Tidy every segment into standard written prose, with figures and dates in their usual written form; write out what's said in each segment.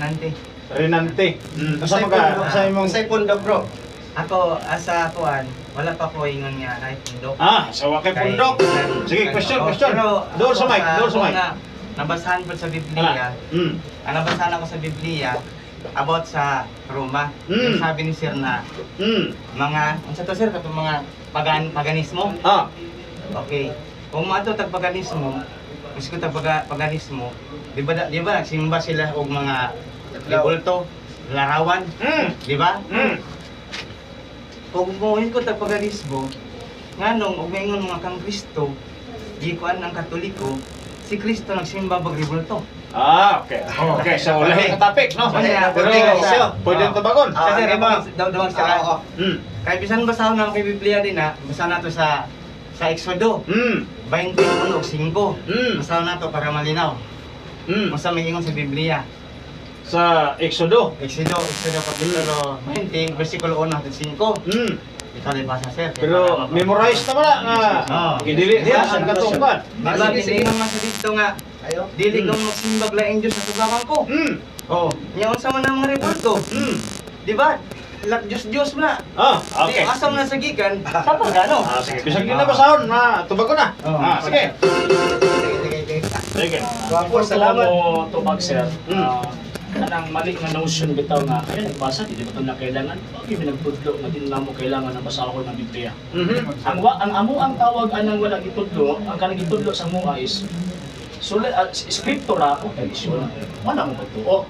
Renante. Renante. Asa mo ka? Sa imong Sa pundok bro. Ako, asa kuan, wala pa ko ingon nga ay pundok. sa wakay pundok. Sige, question. Doon sa mic, doon sa mic. Nabasahan ko sa Biblia. Ang nabasahan ako sa Biblia about sa Roma. Yung sabi ni Sir na mga, ano sa to Sir, katong mga paganismo. Okay. Kung mato tag paganismo, gusto ko tag paganismo, di ba nagsimba sila og mga libulto, larawan, di ba? Kung buhin ko tag paganismo, nganong og maingon mga kang Kristo, di kuan ang Katoliko, si Kristo nagsimba og libulto. Okay. Okay, so lahi ka topic, no? Pero pwede tabagon. Kasi daw sila. Kaya bisan basahon na kay Biblia din na, basa na to sa Exodo. 21:5. Basahon na to para malinaw. Basta may ingon sa Biblia. Sa Exodo. Exodo kapitulo 20, versikulo 1 hanggang 5. Ito rin basa sir. Pero memorize naman na. Idili diya sa katungkan. Diba, nilingon man sa dito nga, dili kang magsimbag laing Diyos sa tugawan ko. Nyaon sa man ang mga revolto. Diba? Diyos mo na. Okay. Asam na sa gikan, tapos gano. Sige, bisag din na basahon na tubago na. Sige. Sige. Wapo, salamat. Mo tubag sir. Kanang mali nga notion bitaw nga ay nagbasa di ba ito na kailangan okay pinagtudlo nga din mo kailangan na basahon ng Biblia. Ang amo ang tawag anang wala gitudlo, ang kanang gitudlo sa mua is scriptura o tradisyon. Wala mo totoo.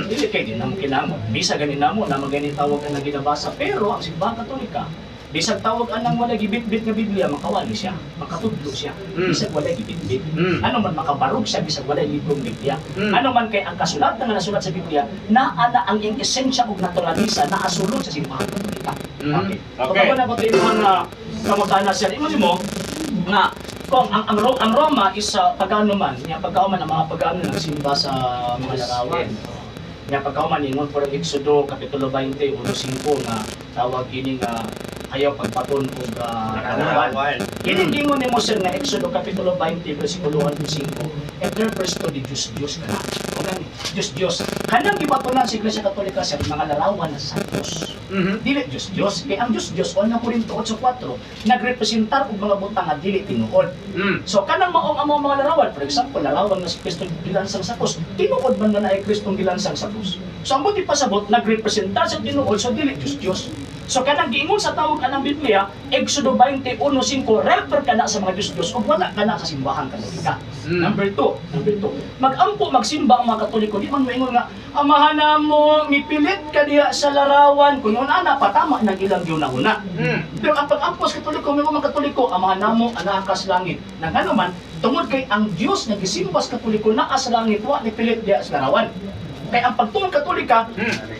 Dili kay din namo kinamo. Bisa ganin namo na magani tawag ang ginabasa pero ang simbahang Katolika bisag tawag anang wala gibitbit nga Biblia makawali siya, makatudlo siya. Bisag wala gibitbit. Ano man makabarog siya bisag wala librong Biblia. Ano man kay ang kasulat nga nasulat sa Biblia na ana ang esensya ug naturalisa na asulod sa simbahang Katolika. Okay. Kapag na ko tayo mga kamutana siya, imo mo nga kung ang Roma is pagano man, niya pagkauman ang mga pagano nagsimba sa mga larawan. Niya pagkauman ingon por Exodo kapitulo 20 uno 5 nga tawag ini nga ayaw pagpaton og larawan. Kini ingon nimo sir nga Exodo kapitulo 20 bersikulo 1 to 5. Eter presto di Diyos kana. O gani, Diyos. Kanang gipatunan sa Iglesia Katolika sir mga larawan na sa Dios. Dili Diyos. Kay ang Diyos 1 Korinto 8:4 nagrepresentar og mga butang nga dili tinuod. So kanang maong amo mga larawan, for example, larawan nga si Kristo gilansang sa krus, tinuod man na ay Kristong gilansang sa krus. So ang buti pasabot nagrepresentar sa tinuod so dili Diyos. So kanang giingon sa tawag anang Biblia, Exodo 21:5 refer kana sa mga Diyos o wala kana sa simbahang Katolika. Number 2. Mag-ampo magsimba ang mga Katoliko, di man moingon nga amahan namo mipilit ka diha sa larawan kuno ana patama nang ilang yunahuna. Pero ang pag-ampo sa Katoliko, may mga Katoliko amahan namo ana ka sa langit. Nang ano man tungod kay ang Dios nga gisimba sa Katoliko naa sa langit wa ni pilit diha sa larawan. Kaya ang pagtuon Katolika,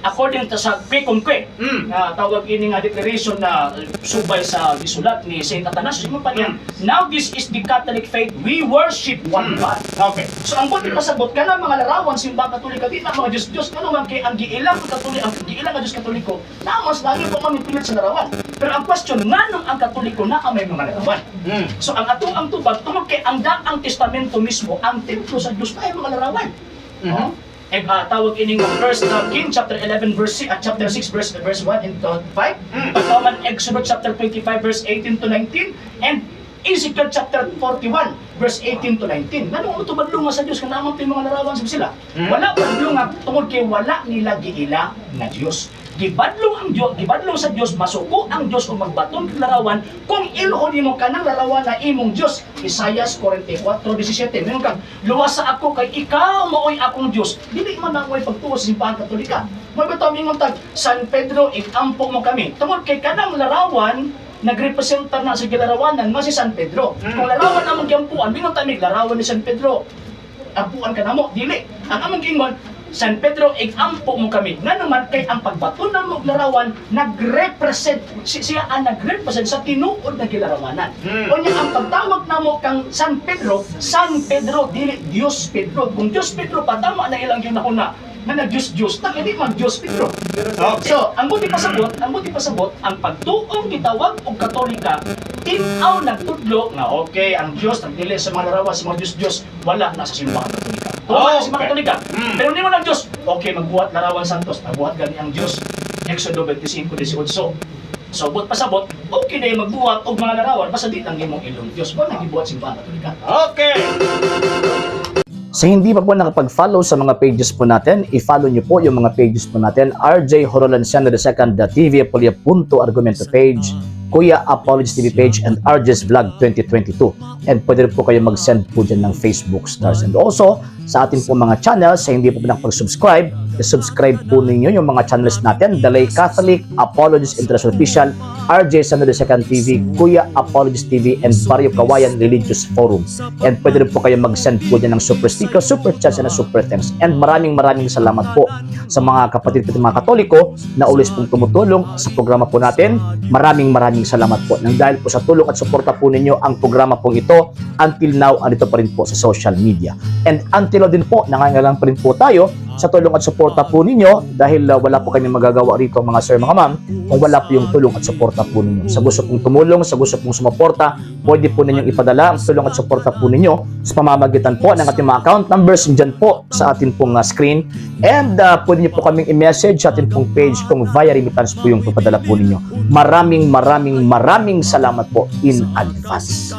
according to sa Quecumque, na tawag ini nga declaration na subay sa gisulat ni Saint Athanasius, mo pa niyan, now this is the Catholic faith, we worship one God. Okay. So ang buti pasabot ka na mga larawan simba Katolika, di na mga Diyos, ano man kay ang giilang Katoliko, ang giilang nga Diyos Katoliko, na mas lagi pa mamipilit sa larawan. Pero ang question, nganong ang Katoliko na may mga larawan? So ang atong tubag, tungkol kay ang daang testamento mismo, ang templo sa Diyos na ay mga larawan. Tawag ini nga 1 King chapter 11 verse chapter 6 verse 1 and 5. Pagkaman Exodus chapter 25 verse 18 to 19 and Ezekiel chapter 41 verse 18 to 19. Nganong mo tubadlong sa Dios kana among mga larawan sila? Wala padlong tungod kay wala nila giila nga Dios. Gibadlong ang Dios, gibadlong sa Dios masuko ang Dios og magbaton kag larawan kung iluon nimo kanang larawan na imong Dios. Isaias 44:17. Meron kang luwas sa ako kay ikaw maoy akong Dios. Dili man ako'y pagtuo sa simbahan Katolika. May bitaw mingon tag San Pedro ikampo mo kami. Tungod kay kanang larawan nagrepresenta na sa gilarawanan nga si San Pedro. Kung larawan namang giampuan, mingon tamig larawan ni San Pedro. Ampuan ka namo, dili. Ang among gingon San Pedro, ikampo mo kami. Nga naman, kay ang pagbaton ng larawan, nag-represent, siya ang nag-represent sa tinuod na gilarawanan. O niya, ang pagtawag na mo kang San Pedro, dili Diyos Pedro. Kung Diyos Pedro, patama na ilang yun na na nag-Diyos, na hindi mag-Diyos Pedro. So, ang buti pasabot, ang pagtuong gitawag og Katolika, tinaw nagtudlo nga okay, ang Diyos nagdili sa mga larawan sa mga Diyos, wala na sa simbahan Katolika. Tuwa na sa mga Katolika. Pero hindi mo ng Diyos, Okay, magbuhat larawan Santos, nabuhat gani ang Diyos. Exodo 25:18. So, bot pasabot, okay na yung magbuhat og mga larawan, basta di lang imong ilong Diyos. Ba nagibuhat simbahan Katolika? Okay! Sa hindi pa po nakapag-follow sa mga pages po natin, i-follow nyo po yung mga pages po natin, RJ Horolanciano II, TV Apolia Punto Argumento page, Kuya Apologies TV page, and RJ's Vlog 2022. And pwede rin po kayo mag-send po dyan ng Facebook stars. And also, sa ating po mga channels, sa hindi po nakapag-subscribe, i-subscribe po ninyo yung mga channels natin, Dalay Catholic, Apologies International Official, RJ Santo II TV, Kuya Apologies TV, and Barrio Kawayan Religious Forum. And pwede rin po kayo mag-send po dyan ng super sticker, super chats, and super thanks. And maraming salamat po sa mga kapatid at mga Katoliko na ulis pong tumutulong sa programa po natin. Maraming salamat po. Nang dahil po sa tulong at suporta po ninyo, ang programa po ito, until now, andito pa rin po sa social media. And until now din po, nangangailangan pa rin po tayo sa tulong at suporta po ninyo dahil wala po kami magagawa rito mga sir, mga ma'am, kung wala po yung tulong at suporta po ninyo. Sa gusto pong tumulong, sa gusto pong sumuporta, pwede po ninyong ipadala ang tulong at suporta po ninyo sa pamamagitan po ng ating mga account numbers dyan po sa ating pong screen. And pwede nyo po kaming i-message sa ating pong page kung via remittance po yung papadala po ninyo. Maraming salamat po in advance.